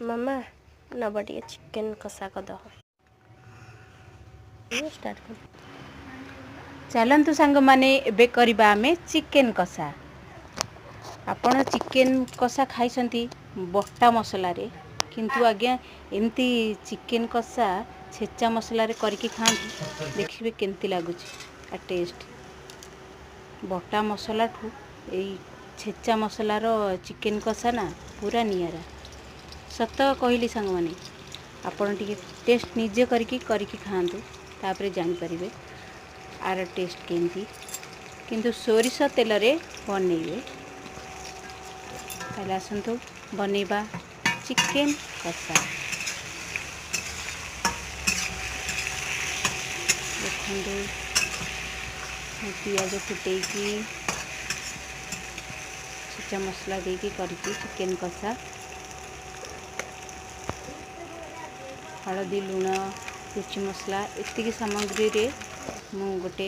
मामा नब टे चिकेन कषा कद स्टार्ट कर। चलतु सांग माने एबे करबा आमे चिकेन कषा। आपण चिकेन कषा खाइसंती बट्टा मसला रे, किंतु आज्ञा एमती चिकेन कषा छेचा मसला रे करके खांतु देखिबे केमती लागुची आ टेस्ट। बट्टा मसला ठू एई छेचा मसलार चिकेन कषा ना पूरा नियारा। सत कहली सांग माने आपण टिके टेस्ट निजे करके खांतु तापरे जानि परिबे आर टेस्ट केमती। किंतु सोरिष तेल रे बनेइबे। ताले आसंतु बनेइबा चिकेन कषा। देखंतु पियाज फुटेकी छेचा मसला देकी करके चिकेन कषा। हलदी लुण रुचि मसला एतिकी सामग्री रे मु गोटे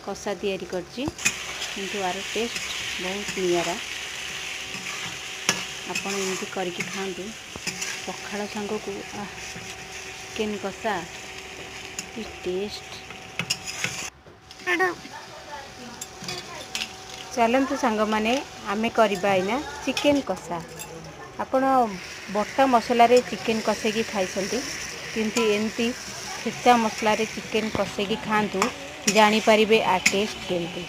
कषा तैयारी करची, किंतु आर टेस्ट बहुत नियारा। आपण एमती करके खांतु पखाल सांग को चिकेन कषा की टेस्ट। चलतु सांग माने आमे करबा आइना चिकेन कषा। आपण बट्टा मसला रे चिकेन कषेकी खाइसंती, किंतु एमती छेचा मसला रे चिकेन कषेकी खांतु जानि परिबे आ टेस्ट केमती।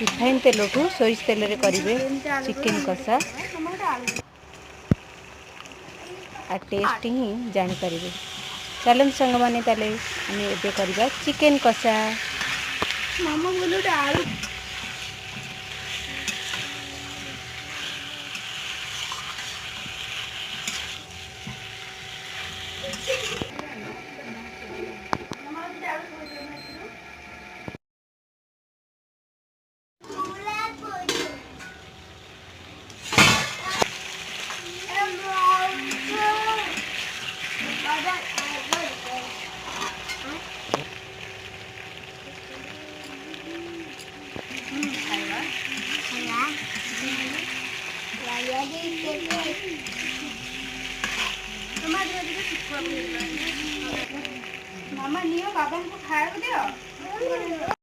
रिफाइन तेल ठू सोरिष तेल रे करिवे चिकेन कषा आ टेस्ट ही जानि परिबे। चलन संग माने ताले आमे एबे करबा चिकेन कषा। मामा बोलो डाल मामा नियो बाबा को खाया दियो।